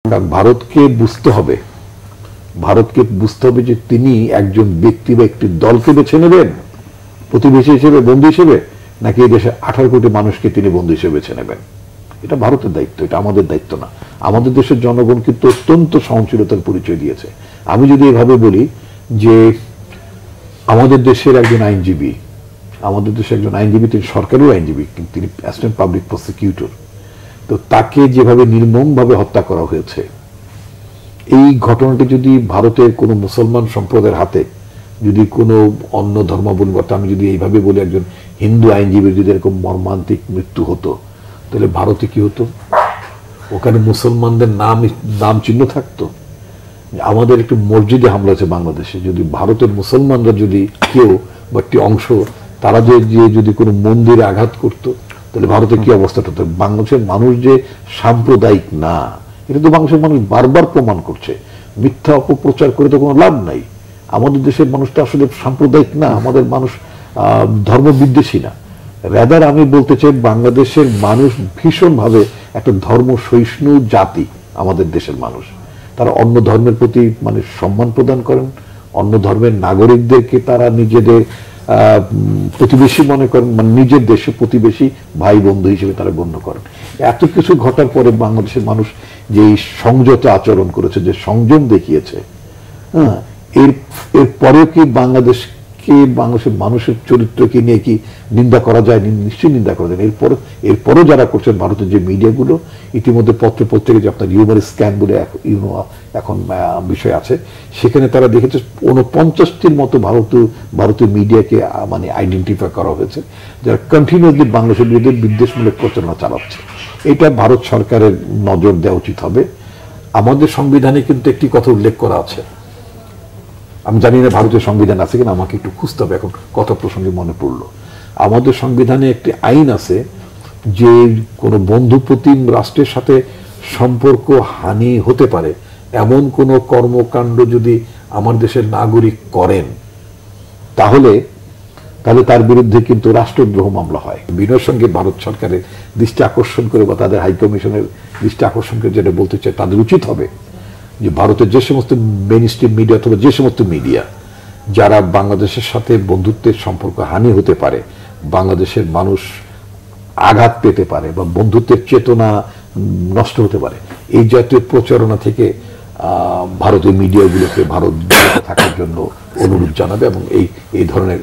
ভারতকে বুঝতে হবে যে তিনি একজন ব্যক্তি বা একটি দলকে বেছে নেবেন প্রতিবেশী হিসেবে, বন্ধু হিসেবে, নাকি এই দেশে 18 কোটি মানুষকে তিনি বন্ধু হিসেবে বেছে নেবেন। এটা ভারতের দায়িত্ব, এটা আমাদের দায়িত্ব না। আমাদের দেশের জনগণ কিন্তু অত্যন্ত সহনশীলতার পরিচয় দিয়েছে। আমি যদি এভাবে বলি যে আমাদের দেশের একজন আইনজীবী, তিনি সরকারি আইনজীবী, তিনি অ্যাসিস্ট্যান্ট পাবলিক প্রসিকিউটর, তো তাকে যেভাবে নির্মমভাবে হত্যা করা হয়েছে, এই ঘটনাটি যদি ভারতের কোনো মুসলমান সম্প্রদায়ের হাতে, যদি কোনো অন্য ধর্মাবলম্বী, আমি যদি এইভাবে বলি একজন হিন্দু আইনজীবীর যদি এরকম মর্মান্তিক মৃত্যু হতো, তাহলে ভারতে কি হতো? ওখানে মুসলমানদের নাম চিহ্ন থাকতো। আমাদের একটু মসজিদে হামলা আছে বাংলাদেশে, যদি ভারতের মুসলমানরা যদি কেউ বা একটি অংশ তারা যদি কোনো মন্দিরে আঘাত করতো, তাহলে ভারতে কি অবস্থাটা হতো? বাংলাদেশের মানুষ যে সাম্প্রদায়িক না, এটা তো বাংলাদেশের মানুষ বারবার প্রমাণ করছে। মিথ্যা অপপ্রচার করে তো কোনো লাভ নাই। আমাদের দেশের মানুষটা আসলে সাম্প্রদায়িক না, আমাদের মানুষ ধর্ম বিদ্বেষী না। রাদার আমি বলতে চাই বাংলাদেশের মানুষ ভীষণভাবে একটা ধর্ম সহিষ্ণু জাতি। আমাদের দেশের মানুষ তারা অন্য ধর্মের প্রতি সম্মান প্রদান করেন, অন্য ধর্মের নাগরিকদেরকে তারা নিজেদের প্রতিবেশী মনে করেন, নিজের দেশে প্রতিবেশী ভাই বন্ধু হিসেবে তারা গণ্য করেন। এত কিছু ঘটার পরে বাংলাদেশের মানুষ যে সংযত আচরণ করেছে, যে সংযম দেখিয়েছে, হ্যাঁ, এর পরেও কি বাংলাদেশের মানুষের চরিত্রকে নিয়ে কি নিন্দা করা যায়? নিশ্চয়ই নিন্দা করা যায়। এরপরও যারা করছেন, ভারতের যে মিডিয়াগুলো, ইতিমধ্যে পত্র পত্রিকা যে আপনার হিউমার স্ক্যান বলে এখন বিষয় আছে, সেখানে তারা দেখেছে 49টির মতো ভারতীয় মিডিয়াকে আইডেন্টিফাই করা হয়েছে যারা কন্টিনিউসলি বাংলাদেশের বিরুদ্ধে বিদ্বেষমূলক প্রচারণা চালাচ্ছে। এটা ভারত সরকারের নজর দেওয়া উচিত হবে। আমাদের সংবিধানে কিন্তু একটি কথা উল্লেখ করা আছে, আমি জানি না ভারতীয় সংবিধান আছে কিনা, আমাকে একটু খুঁজতে হবে, এখন কথা প্রসঙ্গে মনে পড়লো। আমাদের সংবিধানে একটি আইন আছে যে কোনো বন্ধুপ্রতিম রাষ্ট্রের সাথে সম্পর্ক হানি হতে পারে এমন কোনো কর্মকাণ্ড যদি আমার দেশের নাগরিক করেন, তাহলে তার বিরুদ্ধে কিন্তু রাষ্ট্রদ্রোহ মামলা হয়। বিনয়ের সঙ্গে ভারত সরকারের দৃষ্টি আকর্ষণ করে বা তাদের হাইকমিশনের দৃষ্টি আকর্ষণ করে যেটা বলতে চাই, তাদের উচিত হবে যে ভারতের যে সমস্ত মেইনস্ট্রিম মিডিয়া অথবা যে সমস্ত মিডিয়া যারা বাংলাদেশের সাথে বন্ধুত্বের সম্পর্ক হানি হতে পারে, বাংলাদেশের মানুষ আঘাত পেতে পারে বা বন্ধুত্বের চেতনা নষ্ট হতে পারে, এই জাতীয় প্রচারণা থেকে ভারতীয় মিডিয়াগুলোকে ভারত বিরত থাকার জন্য অনুরোধ জানাবে এবং এই ধরনের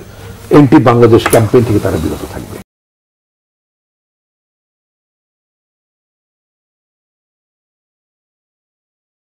এন্টি বাংলাদেশ ক্যাম্পেইন থেকে তারা বিরত থাকবে।